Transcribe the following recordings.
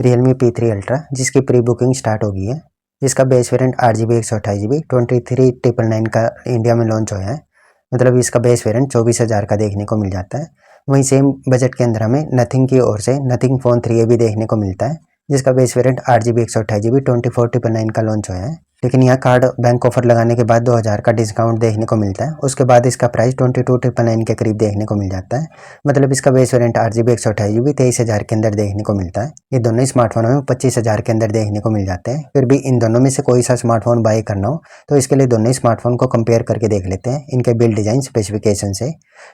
Realme P3 Ultra जिसकी pre booking start हो गई है, जिसका बेस वेरिएंट 8GB 128GB 23,999 का इंडिया में लॉन्च हुआ है। मतलब इसका बेस वेरिएंट 24,000 का देखने को मिल जाता है। वहीं सेम बजट के अंदर हमें नथिंग की ओर से नथिंग फ़ोन 3A भी देखने को मिलता है, जिसका बेस वेरिएंट 8GB 128GB 24,999 का लॉन्च हुआ है। लेकिन यहाँ कार्ड बैंक ऑफर लगाने के बाद 2000 का डिस्काउंट देखने को मिलता है। उसके बाद इसका प्राइस 22,999 के करीब देखने को मिल जाता है। मतलब इसका बेस वेरिएंट 8GB 128GB 23,000 के अंदर देखने को मिलता है। ये दोनों ही स्मार्टफोन हमें 25,000 के अंदर देखने को मिल जाते हैं। फिर भी इन दोनों में से कोई सा स्मार्टफोन बाय करना हो तो इसके लिए दोनों ही स्मार्टफोन को कंपेयर करके देख लेते हैं इनके बिल्ड डिज़ाइन स्पेसिफिकेशन से।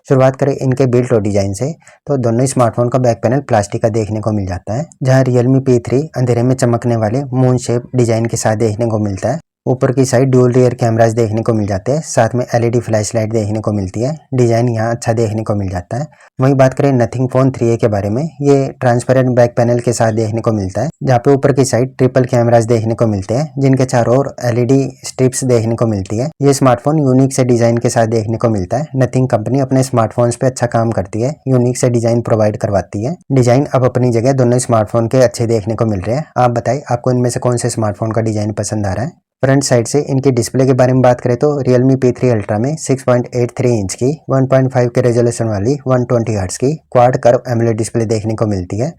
शुरुआत करें इनके बिल्ड और डिज़ाइन से, तो दोनों ही स्मार्टफोन का बैक पैनल प्लास्टिक का देखने को मिल जाता है, जहाँ Realme P3 अंधेरे में चमकने वाले मून शेप डिज़ाइन के साथ देखने को मिलता है। ऊपर की साइड ड्यूल रियर कैमरास देखने को मिल जाते हैं, साथ में LED फ्लैश लाइट देखने को मिलती है। डिज़ाइन यहाँ अच्छा देखने को मिल जाता है। वहीं बात करें नथिंग फ़ोन 3A के बारे में, ये ट्रांसपेरेंट बैक पैनल के साथ देखने को मिलता है, जहाँ पे ऊपर की साइड ट्रिपल कैमरास देखने को मिलते हैं, जिनके चारों ओर LED स्ट्रिप्स देखने को मिलती है। ये स्मार्टफोन यूनिक से डिज़ाइन के साथ देखने को मिलता है। नथिंग कंपनी अपने स्मार्टफोन्स पे अच्छा काम करती है, यूनिक से डिज़ाइन प्रोवाइड करवाती है। डिज़ाइन अब अपनी जगह दोनों स्मार्टफोन के अच्छे देखने को मिल रहे हैं। आप बताइए आपको इनमें से कौन से स्मार्टफोन का डिज़ाइन पसंद आ रहा है। फ्रंट साइड से इनकी डिस्प्ले के बारे में बात करें तो Realme P3 Ultra में 6.83 इंच की 1.5 के रेजोल्यूशन वाली 120 हर्ट्ज की क्वाड कर्व एमोलेड डिस्प्ले देखने को मिलती है,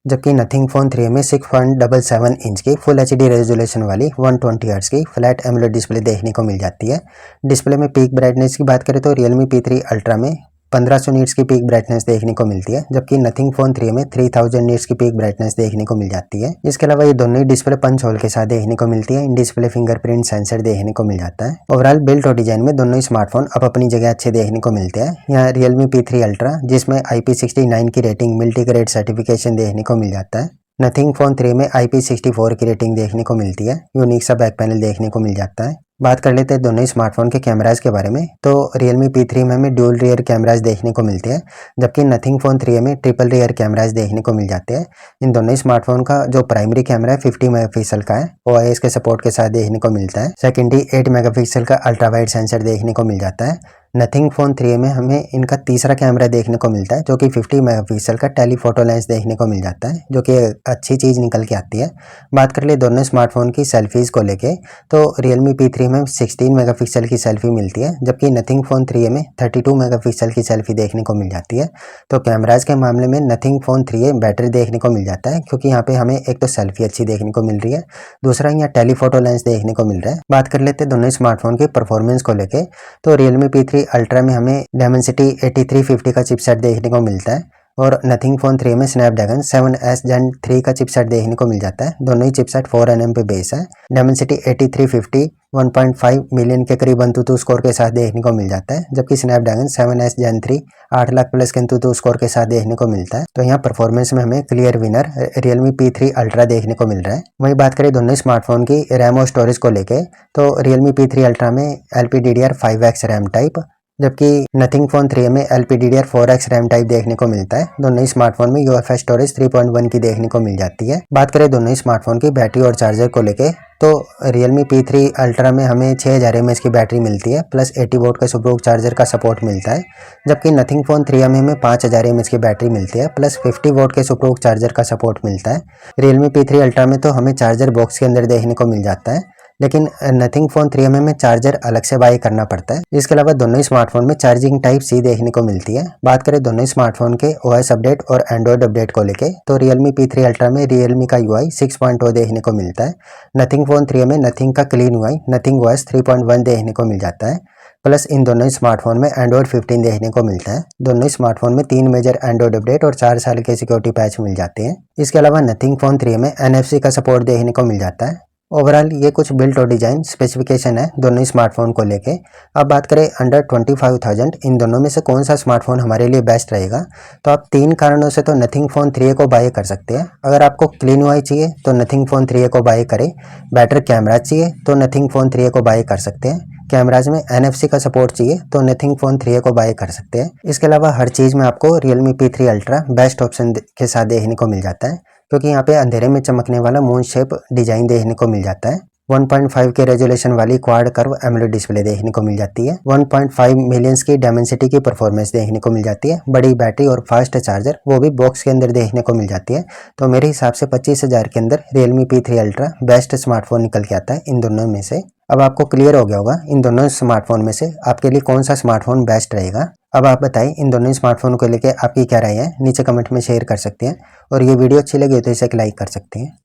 जबकि नथिंग फ़ोन 3 में 6.77 इंच की फुल HD रेजोल्यूशन वाली 120 हर्ट्ज की फ्लैट एमोलेड डिस्प्ले देखने को मिल जाती है। डिस्प्ले में पीक ब्राइटनेस की बात करें तो Realme P3 Ultra में 1500 नीट्स की पीक ब्राइटनेस देखने को मिलती है, जबकि नथिंग फ़ोन 3 में 3000 नीट्स की पीक ब्राइटनेस देखने को मिल जाती है। इसके अलावा ये दोनों ही डिस्प्ले पंच होल के साथ देखने को मिलती है। इन डिस्प्ले फिंगरप्रिंट सेंसर देखने को मिल जाता है। ओवरऑल बिल्ड और डिजाइन में दोनों ही स्मार्टफोन अब अपनी जगह अच्छे देखने को मिलते हैं। यहाँ Realme P3 Ultra जिसमें IP69 की रेटिंग मल्टी ग्रेड सर्टिफिकेशन देखने को मिल जाता है। नथिंग फ़ोन 3 में IP64 की रेटिंग देखने को मिलती है। यूनिक सा बैक पैनल देखने को मिल जाता है। बात कर लेते हैं दोनों ही स्मार्टफोन के कैमराज के बारे में, तो Realme P3 में हमें ड्यूल रियर कैमराज देखने को मिलते हैं, जबकि नथिंग फ़ोन 3 में ट्रिपल रियर कैमराज देखने को मिल जाते हैं। इन दोनों ही स्मार्टफोन का जो प्राइमरी कैमरा है 50 मेगापिक्सल का है, OIS के सपोर्ट के साथ देखने को मिलता है। सेकेंडरी 8 मेगापिक्सल का अल्ट्रा वाइड सेंसर देखने को मिल जाता है। नथिंग फ़ोन 3 में हमें इनका तीसरा कैमरा देखने को मिलता है, जो कि 50 मेगापिक्सल का टेलीफोटो लेंस देखने को मिल जाता है, जो कि अच्छी चीज़ निकल के आती है। बात कर ले दोनों स्मार्टफोन की सेल्फीज़ को लेके, तो Realme P3 में 16 मेगापिक्सल की सेल्फी मिलती है, जबकि नथिंग फ़ोन 3 में 32 मेगापिक्सल की सेल्फी देखने को मिल जाती है। तो कैमराज के मामले में नथिंग फ़ोन 3A बेटर देखने को मिल जाता है, क्योंकि यहाँ पे हमें एक तो सेल्फी अच्छी देखने को मिल रही है, दूसरा यहाँ टेलीफोटो लेंस देखने को मिल रहा है। बात कर लेते हैं दोनों स्मार्टफोन की परफॉर्मेंस को लेके, तो Realme P3 Ultra में हमें Dimensity 8350 का चिपसेट देखने को मिलता है, और नथिंग फ़ोन 3 में स्नैपड्रैगन 7S Gen 3 का चिपसेट देखने को मिल जाता है। दोनों ही चिपसेट 4nm पे बेस है। Dimensity 8350 1.5 मिलियन के करीब AnTuTu स्कोर के साथ देखने को मिल जाता है, जबकि Snapdragon 7S Gen 3 8 lakh plus के AnTuTu स्कोर के साथ देखने को मिलता है। तो यहाँ परफॉर्मेंस में हमें clear winner Realme P3 Ultra देखने को मिल रहा है। वहीं बात करें दोनों स्मार्टफोन की रैम और स्टोरेज को लेके, तो Realme P3 Ultra में LPDDR5X रैम टाइप, जबकि नथिंग फ़ोन 3 में LPDDR4X रैम टाइप देखने को मिलता है। दोनों ही स्मार्टफोन में UFS स्टोरेज 3.1 की देखने को मिल जाती है। बात करें दोनों ही स्मार्टफोन की बैटरी और चार्जर को लेके, तो Realme P3 Ultra में हमें 6000 mAh की बैटरी मिलती है, प्लस 80 वोल्ट का सुपरहुक चार्जर का सपोर्ट मिलता है, जबकि नथिंग फ़ोन 3 में हमें 5000 mAh की बैटरी मिलती है, प्लस 50 वोल्ट के सुपरहुक चार्जर का सपोर्ट मिलता है। Realme P3 Ultra में तो हमें चार्जर बॉक्स के अंदर देखने को मिल जाता है, लेकिन नथिंग फ़ोन 3 में चार्जर अलग से बाय करना पड़ता है। इसके अलावा दोनों ही स्मार्टफोन में चार्जिंग टाइप C देखने को मिलती है। बात करें दोनों ही स्मार्टफोन के OS अपडेट और एंड्रॉयड अपडेट को लेके, तो Realme P3 Ultra में Realme का UI 6.0 देखने को मिलता है। नथिंग फ़ोन 3 में नथिंग का क्लीन UI नथिंग OS 3.1 देखने को मिल जाता है, प्लस इन दोनों ही स्मार्टफोन में एंड्रॉयड 15 देखने को मिलता है। दोनों ही स्मार्टफोन में 3 मेजर एंड्रॉयड अपडेट और 4 साल के सिक्योरिटी पैच मिल जाते हैं। इसके अलावा नथिंग फ़ोन 3 में NFC का सपोर्ट देखने को मिल जाता है। ओवरऑल ये कुछ बिल्ड और डिज़ाइन स्पेसिफिकेशन है दोनों ही स्मार्टफोन को लेके। अब बात करें अंडर 25,000 इन दोनों में से कौन सा स्मार्टफोन हमारे लिए बेस्ट रहेगा, तो आप 3 कारणों से तो नथिंग फ़ोन 3A को बाय कर सकते हैं। अगर आपको क्लीन UI चाहिए तो नथिंग फ़ोन 3A को बाय करें। बेटर कैमरा चाहिए तो नथिंग फ़ोन 3A को बाय कर सकते हैं। कैमराज में NFC का सपोर्ट चाहिए तो नथिंग फ़ोन 3A को बाय कर सकते हैं। इसके अलावा हर चीज़ में आपको Realme P3 Ultra best option के साथ देखने को मिल जाता है, क्योंकि यहाँ पे अंधेरे में चमकने वाला मून शेप डिज़ाइन देखने को मिल जाता है। 1.5 के रेजोल्यूशन वाली क्वाड कर्व एमोलेड डिस्प्ले देखने को मिल जाती है। 1.5 मिलियंस की डायमेंसिटी की परफॉर्मेंस देखने को मिल जाती है। बड़ी बैटरी और फास्ट चार्जर वो भी बॉक्स के अंदर देखने को मिल जाती है। तो मेरे हिसाब से 25,000 के अंदर Realme P3 Ultra best smartphone निकल के आता है इन दोनों में से। अब आपको क्लियर हो गया होगा इन दोनों स्मार्टफोन में से आपके लिए कौन सा स्मार्टफोन बेस्ट रहेगा। अब आप बताइए इन दोनों स्मार्टफोन को लेकर आपकी क्या राय है, नीचे कमेंट में शेयर कर सकते हैं। और ये वीडियो अच्छी लगी तो इसे लाइक कर सकते हैं।